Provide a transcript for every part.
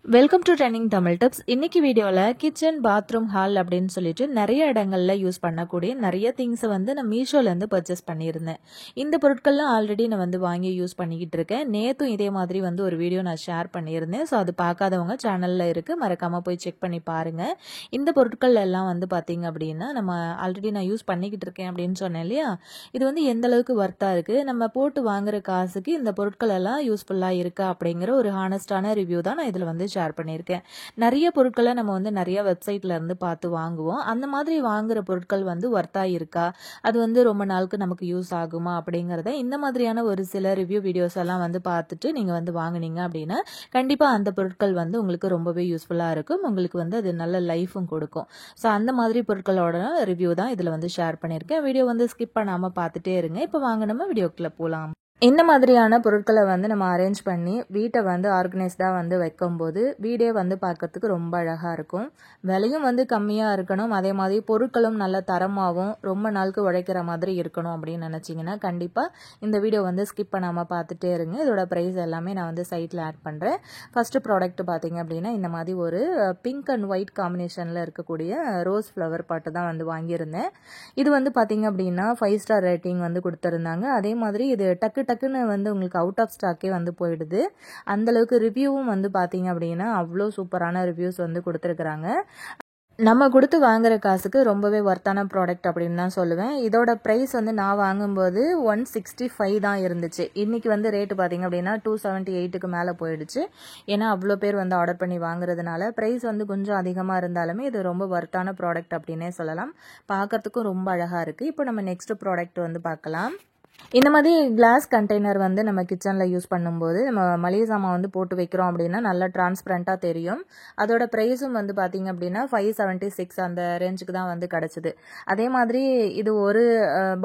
Welcome to trending Tamil tips. இன்னைக்கு வீடியோவில் kitchen bathroom hall அப்படின்னு சொல்லிட்டு நிறைய இடங்கள்ல யூஸ் பண்ணக்கூடிய நிறைய திங்ஸை நான் மீஷோலேருந்து பர்ச்சேஸ் பண்ணியிருந்தேன். இந்த பொருட்கள்லாம் ஆல்ரெடி நான் வாங்கி யூஸ் பண்ணிக்கிட்டு இருக்கேன். நேற்றும் இதே மாதிரி ஒரு வீடியோ நான் ஷேர் பண்ணியிருந்தேன். ஸோ அது பார்க்காதவங்க சேனலில் இருக்குது, மறக்காமல் போய் செக் பண்ணி பாருங்கள். இந்த பொருட்கள் எல்லாம் பார்த்தீங்க அப்படின்னா நம்ம ஆல்ரெடி நான் யூஸ் பண்ணிக்கிட்டு இருக்கேன் அப்படின்னு சொன்னேன் இல்லையா, இது எந்த அளவுக்கு ஒர்த்தாக இருக்குது, நம்ம போட்டு வாங்குற காசுக்கு இந்த பொருட்கள் எல்லாம் யூஸ்ஃபுல்லாக இருக்கா அப்படிங்கிற ஒரு ஹானஸ்டான ரிவ்யூ தான் நான் இதில் ஷேர் பண்ணியிருக்கேன். நிறைய பொருட்களை நம்ம நிறைய வெப்சைட்ல இருந்து பார்த்து வாங்குவோம். அந்த மாதிரி வாங்குற பொருட்கள் ஒர்த்தா இருக்கா, அது ரொம்ப நாளுக்கு நமக்கு யூஸ் ஆகுமா அப்படிங்கிறத இந்த மாதிரியான ஒரு சில ரிவ்யூ வீடியோஸ் எல்லாம் பார்த்துட்டு நீங்க வாங்குனீங்க அப்படின்னா கண்டிப்பா அந்த பொருட்கள் உங்களுக்கு ரொம்பவே யூஸ்ஃபுல்லா இருக்கும். உங்களுக்கு அது நல்ல லைஃபும் கொடுக்கும். ஸோ அந்த மாதிரி பொருட்களோட ரிவ்யூ தான் இதில் ஷேர் பண்ணியிருக்கேன். வீடியோ ஸ்கிப் பண்ணாம பார்த்துட்டே இருங்க. இப்போ வாங்க நம்ம வீடியோக்குள்ள போகலாம். இந்த மாதிரியான பொருட்களை நம்ம அரேஞ்ச் பண்ணி வீட்டை ஆர்கனைஸ்டாக வைக்கும்போது வீடே பார்க்கறதுக்கு ரொம்ப அழகாக இருக்கும். விலையும் கம்மியாக இருக்கணும், அதே மாதிரி பொருட்களும் நல்ல தரமாகவும் ரொம்ப நாளுக்கு உழைக்கிற மாதிரி இருக்கணும் அப்படின்னு நினச்சிங்கன்னா கண்டிப்பாக இந்த வீடியோ ஸ்கிப் பண்ணாமல் பார்த்துட்டே இருங்க. இதோட ப்ரைஸ் எல்லாமே நான் சைட்டில் ஆட் பண்ணுறேன். ஃபஸ்ட்டு ப்ராடக்ட் பார்த்தீங்க அப்படின்னா இந்த மாதிரி ஒரு பிங்க் அண்ட் ஒயிட் காம்பினேஷனில் இருக்கக்கூடிய ரோஸ் ஃப்ளவர் பாட்டு தான் வாங்கியிருந்தேன். இது பார்த்தீங்க அப்படின்னா 5 ஸ்டார் ரேட்டிங் கொடுத்துருந்தாங்க. அதே மாதிரி இது டக்குன்னு உங்களுக்கு அவுட் ஆஃப் ஸ்டாக்கே போயிடுது. அந்தளவுக்கு ரிவ்யூவும் பார்த்தீங்க அப்படின்னா அவ்வளோ சூப்பரான ரிவ்யூஸ் கொடுத்துருக்குறாங்க. நம்ம கொடுத்து வாங்குற காசுக்கு ரொம்பவே ஒர்த்தான ப்ராடக்ட் அப்படின்னு தான் சொல்லுவேன். இதோட ப்ரைஸ் நான் வாங்கும்போது 165 தான் இருந்துச்சு. இன்னைக்கு ரேட்டு பார்த்தீங்க அப்படின்னா 278க்கு மேலே போயிடுச்சு. ஏன்னா அவ்வளோ பேர் ஆர்டர் பண்ணி வாங்குறதுனால ப்ரைஸ் கொஞ்சம் அதிகமாக இருந்தாலுமே இது ரொம்ப ஒர்த்தான ப்ராடக்ட் அப்படின்னே சொல்லலாம். பார்க்கறதுக்கும் ரொம்ப அழகாக இருக்குது. இப்போ நம்ம நெக்ஸ்ட் ப்ராடக்ட் பார்க்கலாம். இந்த மாதிரி கிளாஸ் கண்டெய்னர் நம்ம கிச்சனில் யூஸ் பண்ணும்போது நம்ம மளிகை சாமான் போட்டு வைக்கிறோம் அப்படின்னா நல்லா டிரான்ஸ்பரண்ட்டாக தெரியும். அதோட ப்ரைஸும் பார்த்தீங்க அப்படின்னா 576 அந்த ரேஞ்சுக்கு தான் கிடச்சிது. அதே மாதிரி இது ஒரு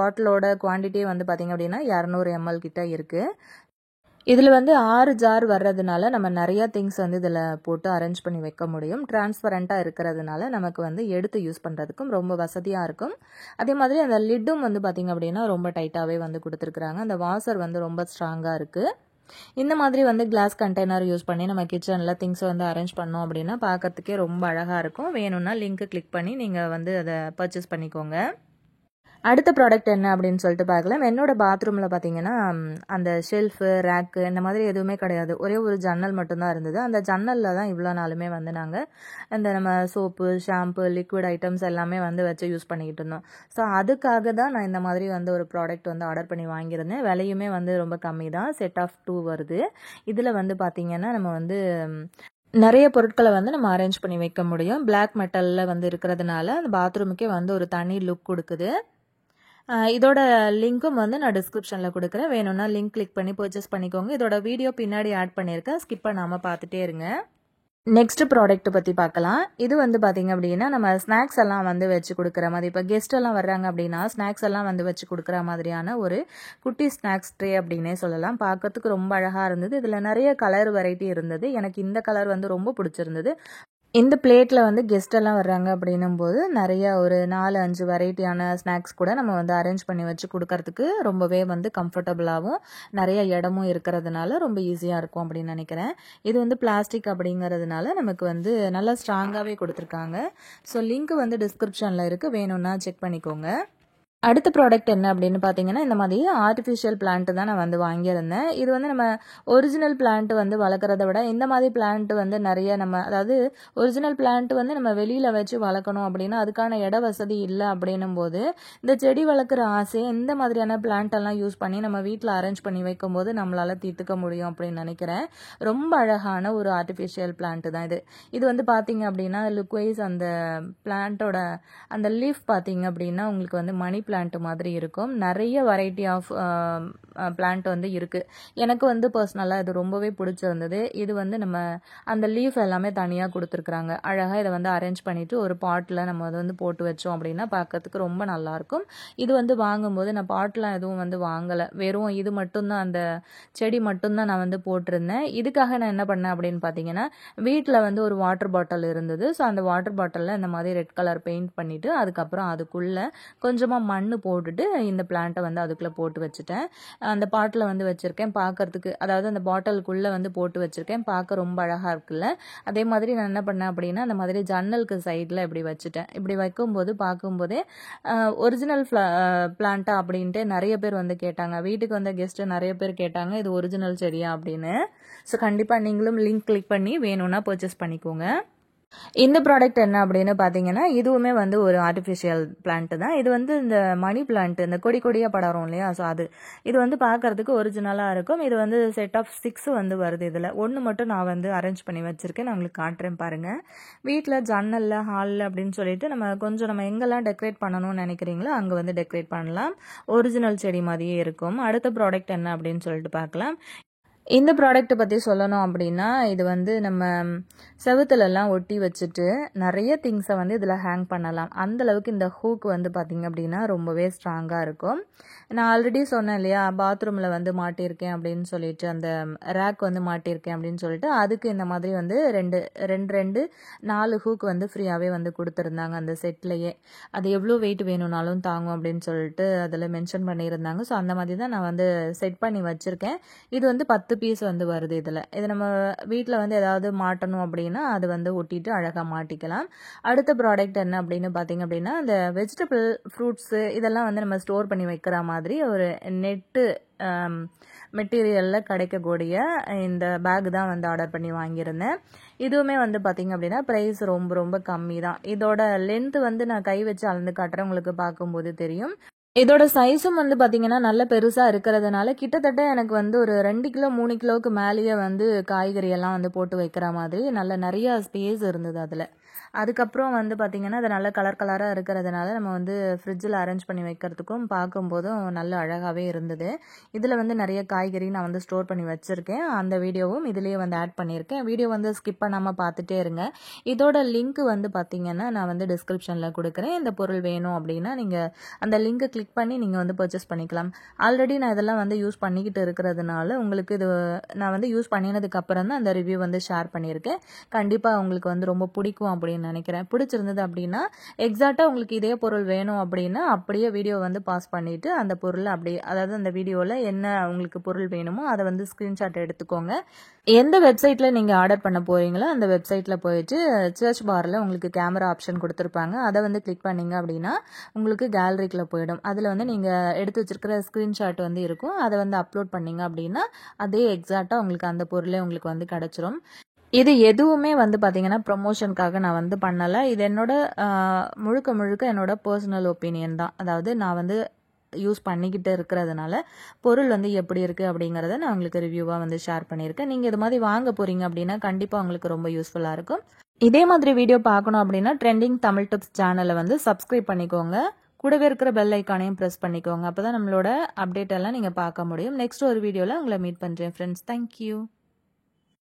பாட்டிலோட குவான்டிட்டியே பார்த்தீங்க அப்படின்னா 200 ml கிட்ட இருக்குது. இதில் 6 ஜார் வர்றதுனால நம்ம நிறையா திங்ஸ் இதில் போட்டு அரேஞ்ச் பண்ணி வைக்க முடியும். டிரான்ஸ்பரண்ட்டாக இருக்கிறதுனால நமக்கு எடுத்து யூஸ் பண்ணுறதுக்கும் ரொம்ப வசதியாக இருக்கும். அதே மாதிரி அந்த லிட்டும் பார்த்திங்க அப்படின்னா ரொம்ப டைட்டாகவே கொடுத்துருக்குறாங்க. அந்த வாசர் ரொம்ப ஸ்ட்ராங்காக இருக்குது. இந்த மாதிரி கிளாஸ் கண்டெய்னர் யூஸ் பண்ணி நம்ம கிச்சனில் திங்ஸ் அரேஞ்ச் பண்ணோம் அப்படின்னா பார்க்கறதுக்கே ரொம்ப அழகாக இருக்கும். வேணும்னா லிங்க் கிளிக் பண்ணி நீங்கள் அதை பர்ச்சேஸ் பண்ணிக்கோங்க. அடுத்த ப்ராடக்ட் என்ன அப்படின்னு சொல்லிட்டு பார்க்கலாம். என்னோட பாத்ரூமில் பார்த்தீங்கன்னா அந்த ஷெல்ஃபு ரேக்கு இந்த மாதிரி எதுவுமே கிடையாது. ஒரே ஒரு ஜன்னல் மட்டும்தான் இருந்தது. அந்த ஜன்னலில் தான் இவ்வளோ நாளுமே நாங்கள் இந்த நம்ம சோப்பு, ஷாம்பு, லிக்விட் ஐட்டம்ஸ் எல்லாமே வச்சு யூஸ் பண்ணிக்கிட்டு இருந்தோம். ஸோ அதுக்காக தான் நான் இந்த மாதிரி ஒரு ப்ராடக்ட் ஆர்டர் பண்ணி வாங்கியிருந்தேன். விலையுமே ரொம்ப கம்மி தான். செட் ஆஃப் 2 வருது. இதில் பார்த்தீங்கன்னா நம்ம நிறைய பொருட்களை நம்ம அரேஞ்ச் பண்ணி வைக்க முடியும். பிளாக் மெட்டலில் இருக்கிறதுனால அந்த பாத்ரூமுக்கே ஒரு தனி லுக் கொடுக்குது. இதோட லிங்க்கும் நான் டிஸ்கிரிப்ஷனில் கொடுக்குறேன். வேணும்னா லிங்க் கிளிக் பண்ணி பர்ச்சேஸ் பண்ணிக்கோங்க. இதோட வீடியோ பின்னாடி ஆட் பண்ணியிருக்கேன், ஸ்கிப் பண்ணாமல் பார்த்துட்டே இருங்க. நெக்ஸ்ட் ப்ராடக்ட் பற்றி பார்க்கலாம். இது பார்த்தீங்க அப்படின்னா நம்ம ஸ்நாக்ஸ் எல்லாம் வச்சு கொடுக்குற மாதிரி, இப்போ கெஸ்ட் எல்லாம் வர்றாங்க அப்படின்னா ஸ்நாக்ஸ் எல்லாம் வச்சு கொடுக்குற மாதிரியான ஒரு குட்டி ஸ்நாக்ஸ் ட்ரே அப்படின்னே சொல்லலாம். பார்க்கறதுக்கு ரொம்ப அழகாக இருந்தது. இதில் நிறைய கலர் வெரைட்டி இருந்தது. எனக்கு இந்த கலர் ரொம்ப பிடிச்சிருந்தது. இந்த பிளேட்டில் கெஸ்ட் எல்லாம் வர்றாங்க அப்படின்னும் போது நிறைய ஒரு 4-5 வெரைட்டியான ஸ்நாக்ஸ் கூட நம்ம அரேஞ்ச் பண்ணி வச்சு கொடுக்கறதுக்கு ரொம்பவே கம்ஃபர்டபுளாகவும் நிறைய இடமும் இருக்கிறதுனால ரொம்ப ஈஸியாக இருக்கும் அப்படின்னு நினைக்கிறேன். இது பிளாஸ்டிக் அப்படிங்கிறதுனால நமக்கு நல்லா ஸ்ட்ராங்காகவே கொடுத்துருக்காங்க. ஸோ லிங்க் டிஸ்கிரிப்ஷனில் இருக்குது, வேணும்னா செக் பண்ணிக்கோங்க. அடுத்த ப்ராடக்ட் என்ன அப்படின்னு பார்த்தீங்கன்னா இந்த மாதிரி ஆர்டிஃபிஷியல் பிளான்ட் தான் நான் வாங்கியிருந்தேன். இது நம்ம ஒரிஜினல் பிளான்ட் வளர்க்குறத விட இந்த மாதிரி பிளான்ட் நிறைய நம்ம, அதாவது ஒரிஜினல் பிளான்ட் நம்ம வெளியில் வச்சு வளர்க்கணும் அப்படின்னா அதுக்கான இட வசதி இல்லை அப்படின்னும் போது இந்த செடி வளர்க்குற ஆசையை இந்த மாதிரியான பிளான்ட் எல்லாம் யூஸ் பண்ணி நம்ம வீட்டில் அரேஞ்ச் பண்ணி வைக்கும்போது நம்மளால் தீர்த்துக்க முடியும் அப்படின்னு நினைக்கிறேன். ரொம்ப அழகான ஒரு ஆர்டிஃபிஷியல் பிளான்ட் தான் இது. இது பார்த்தீங்க அப்படின்னா லுக்வைஸ் அந்த பிளான்ட்டோட அந்த லீஃப் பார்த்தீங்க அப்படின்னா உங்களுக்கு மணி பிளான்ட் மாதிரி இருக்கும். நிறைய வெரைட்டி ஆஃப் பிளான்ட் இருக்குது. எனக்கு பர்சனலாக இது ரொம்பவே பிடிச்சிருந்தது. இது நம்ம அந்த லீஃப் எல்லாமே தனியாக கொடுத்துருக்குறாங்க. அழகாக இதை அரேஞ்ச் பண்ணிவிட்டு ஒரு பாட்டில் நம்ம அதை போட்டு வச்சோம் அப்படின்னா பார்க்கறதுக்கு ரொம்ப நல்லாயிருக்கும். இது வாங்கும்போது நான் பாட்டெலாம் எதுவும் வாங்கலை, வெறும் இது மட்டும்தான், அந்த செடி மட்டும்தான் நான் போட்டிருந்தேன். இதுக்காக நான் என்ன பண்ணேன் அப்படின்னு பார்த்தீங்கன்னா வீட்டில் ஒரு வாட்டர் பாட்டில் இருந்தது. ஸோ அந்த வாட்டர் பாட்டிலில் இந்த மாதிரி ரெட் கலர் பெயிண்ட் பண்ணிவிட்டு அதுக்கப்புறம் அதுக்குள்ளே கொஞ்சமாக மண் மண் போட்டுட்டு இந்த பிளான்ட்டை வந்து அதுக்குள்ளே போட்டு வச்சுட்டேன். அந்த பாட்டில் வந்து வச்சுருக்கேன். பார்க்கறதுக்கு அதாவது அந்த பாட்டிலுக்குள்ளே வந்து போட்டு வச்சுருக்கேன். பார்க்க ரொம்ப அழகாக இருக்குல்ல. அதே மாதிரி நான் என்ன பண்ணேன் அப்படின்னா அந்த மாதிரி ஜன்னலுக்கு சைடில் இப்படி வச்சுட்டேன். இப்படி வைக்கும்போது பார்க்கும்போதே ஒரிஜினல் பிளான்ட்டா அப்படின்ட்டு நிறைய பேர் வந்து கேட்டாங்க. வீட்டுக்கு வந்த கெஸ்ட்டு நிறைய பேர் கேட்டாங்க, இது ஒரிஜினல் செடியா அப்படின்னு. ஸோ கண்டிப்பாக நீங்களும் லிங்க் கிளிக் பண்ணி வேணும்னா பர்ச்சேஸ் பண்ணிக்கோங்க. இந்த ப்ராடக்ட் என்ன அப்படின்னு பார்த்தீங்கன்னா இதுவுமே வந்து ஒரு ஆர்டிஃபிஷியல் பிளான்ட் தான். இது வந்து இந்த மணி பிளான்ட், இந்த கொடி கொடியாக படரும் இல்லையா, ஸோ அது இது வந்து பார்க்கறதுக்கு ஒரிஜினலாக இருக்கும். இது வந்து செட் ஆஃப் 6 வந்து வருது. இதில் ஒன்று மட்டும் நான் வந்து அரேஞ்ச் பண்ணி வச்சுருக்கேன். நான் உங்களுக்கு காட்டுறேன் பாருங்கள். வீட்டில் ஜன்னலில் ஹாலில் அப்படின்னு சொல்லிட்டு நம்ம எங்கெல்லாம் டெக்கரேட் பண்ணணும்னு நினைக்கிறீங்களோ அங்கே வந்து டெக்கரேட் பண்ணலாம். ஒரிஜினல் செடி மாதிரியே இருக்கும். அடுத்த ப்ராடக்ட் என்ன அப்படின்னு சொல்லிட்டு பார்க்கலாம். இந்த ப்ராடக்ட் பற்றி சொல்லணும் அப்படின்னா இது வந்து நம்ம செவுத்துலலாம் ஒட்டி வச்சுட்டு நிறைய திங்ஸை வந்து இதில் ஹேங் பண்ணலாம். அந்தளவுக்கு இந்த ஹூக் வந்து பார்த்திங்க அப்படின்னா ரொம்பவே ஸ்ட்ராங்காக இருக்கும். நான் ஆல்ரெடி சொன்னேன் இல்லையா, பாத்ரூமில் வந்து மாட்டியிருக்கேன் அப்படின்னு சொல்லிட்டு, அந்த ரேக் வந்து மாட்டியிருக்கேன் அப்படின்னு சொல்லிட்டு, அதுக்கு இந்த மாதிரி வந்து ரெண்டு 4 ஹூக் வந்து ஃப்ரீயாகவே வந்து கொடுத்துருந்தாங்க அந்த செட்லேயே. அது எவ்வளோ வெயிட் வேணும்னாலும் தாங்கும் அப்படின்னு சொல்லிட்டு அதில் மென்ஷன் பண்ணியிருந்தாங்க. ஸோ அந்த மாதிரி தான் நான் வந்து செட் பண்ணி வச்சுருக்கேன். இது வந்து 10 பீஸ் வந்து வருது. இது நம்ம வீட்டில் வந்து ஏதாவது மாட்டணும் அப்படின்னா அது வந்து ஒட்டிட்டு அழகாக மாட்டிக்கலாம். அடுத்த ப்ராடக்ட் என்ன அப்படின்னு பார்த்தீங்க அப்படின்னா இந்த வெஜிடபிள் ஃப்ரூட்ஸு இதெல்லாம் வந்து நம்ம ஸ்டோர் பண்ணி வைக்கிற மாதிரி ஒரு நெட்டு மெட்டீரியலில் கிடைக்கக்கூடிய இந்த பேக் தான் வந்து ஆர்டர் பண்ணி வாங்கியிருந்தேன். இதுவுமே வந்து பார்த்திங்க அப்படின்னா ப்ரைஸ் ரொம்ப ரொம்ப கம்மி தான். இதோட லென்த்து வந்து நான் கை வச்சு அளந்து காட்டுறேன், உங்களுக்கு பார்க்கும்போது தெரியும். இதோட சைஸும் வந்து பார்த்தீங்கன்னா நல்ல பெருசாக இருக்கிறதுனால கிட்டத்தட்ட எனக்கு வந்து ஒரு 2 கிலோ 3 கிலோவுக்கு மேலேயே வந்து காய்கறியெல்லாம் வந்து போட்டு வைக்கிற மாதிரி நிறையா ஸ்பேஸ் இருந்தது அதில். அதுக்கப்புறம் வந்து பார்த்திங்கன்னா அது நல்ல கலராக இருக்கிறதுனால நம்ம வந்து ஃப்ரிட்ஜில் அரேஞ்ச் பண்ணி வைக்கிறதுக்கும் பார்க்கும்போதும் நல்ல அழகாகவே இருந்தது. இதில் வந்து நிறைய காய்கறி நான் வந்து ஸ்டோர் பண்ணி வச்சுருக்கேன். அந்த வீடியோவும் இதிலேயே வந்து ஆட் பண்ணியிருக்கேன். வீடியோ வந்து ஸ்கிப் பண்ணாமல் பார்த்துட்டே இருங்க. இதோட லிங்க் வந்து பார்த்திங்கன்னா நான் வந்து டிஸ்கிரிப்ஷனில் கொடுக்குறேன். இந்த பொருள் வேணும் அப்படின்னா நீங்கள் அந்த லிங்க்கை கிளிக் பண்ணி நீங்கள் வந்து பர்ச்சேஸ் பண்ணிக்கலாம். ஆல்ரெடி நான் இதெல்லாம் வந்து யூஸ் பண்ணிக்கிட்டு இருக்கிறதுனால உங்களுக்கு இது நான் வந்து யூஸ் பண்ணினதுக்கு அப்புறம் தான் அந்த ரிவ்யூ வந்து ஷேர் பண்ணியிருக்கேன். கண்டிப்பாக உங்களுக்கு வந்து ரொம்ப பிடிக்கும் அப்படின்னு நினைக்கிறேன். பிடிச்சிருந்தது அப்படின்னா எக்ஸாக்டாக உங்களுக்கு இதே பொருள் வேணும் அப்படின்னா அப்படியே வீடியோ வந்து பாஸ் பண்ணிவிட்டு அந்த பொருளை அப்படியே, அதாவது அந்த வீடியோவில் என்ன உங்களுக்கு பொருள் வேணுமோ அதை வந்து ஸ்க்ரீன்ஷாட் எடுத்துக்கோங்க. எந்த வெப்சைட்டில் நீங்கள் ஆர்டர் பண்ண போகிறீங்களோ அந்த வெப்சைட்டில் போயிட்டு சர்ச் பாரில் உங்களுக்கு கேமரா ஆப்ஷன் கொடுத்துருப்பாங்க. அதை வந்து கிளிக் பண்ணிங்க அப்படின்னா உங்களுக்கு கேலரிக்குள்ளே போயிடும். அதில் வந்து நீங்கள் எடுத்து வச்சிருக்கிற ஸ்க்ரீன்ஷாட் வந்து இருக்கும். அதை வந்து அப்லோட் பண்ணிங்க அப்படின்னா அதே எக்ஸாக்டாக உங்களுக்கு அந்த பொருளே உங்களுக்கு வந்து கிடச்சிரும். இது எதுவுமே வந்து பார்த்திங்கன்னா ப்ரொமோஷனுக்காக நான் வந்து பண்ணலை. இது என்னோட முழுக்க என்னோட பர்சனல் ஒப்பீனியன் தான். அதாவது நான் வந்து யூஸ் பண்ணிக்கிட்டு இருக்கிறதுனால பொருள் வந்து எப்படி இருக்குது அப்படிங்கிறத நான் உங்களுக்கு ரிவ்யூவாக வந்து ஷேர் பண்ணியிருக்கேன். நீங்கள் இது மாதிரி வாங்க போகிறீங்க அப்படின்னா கண்டிப்பாக உங்களுக்கு ரொம்ப யூஸ்ஃபுல்லாக இருக்கும். இதே மாதிரி வீடியோ பார்க்கணும் அப்படின்னா ட்ரெண்டிங் தமிழ் டிப்ஸ் சேனலை வந்து சப்ஸ்கிரைப் பண்ணிக்கோங்க. கூடவே இருக்கிற பெல் ஐக்கானையும் ப்ரெஸ் பண்ணிக்கோங்க. அப்போ தான் நம்மளோட அப்டேட் எல்லாம் நீங்கள் பார்க்க முடியும். நெக்ஸ்ட் ஒரு வீடியோவில் உங்களை மீட் பண்ணுறேன் ஃப்ரெண்ட்ஸ். தேங்க்யூ.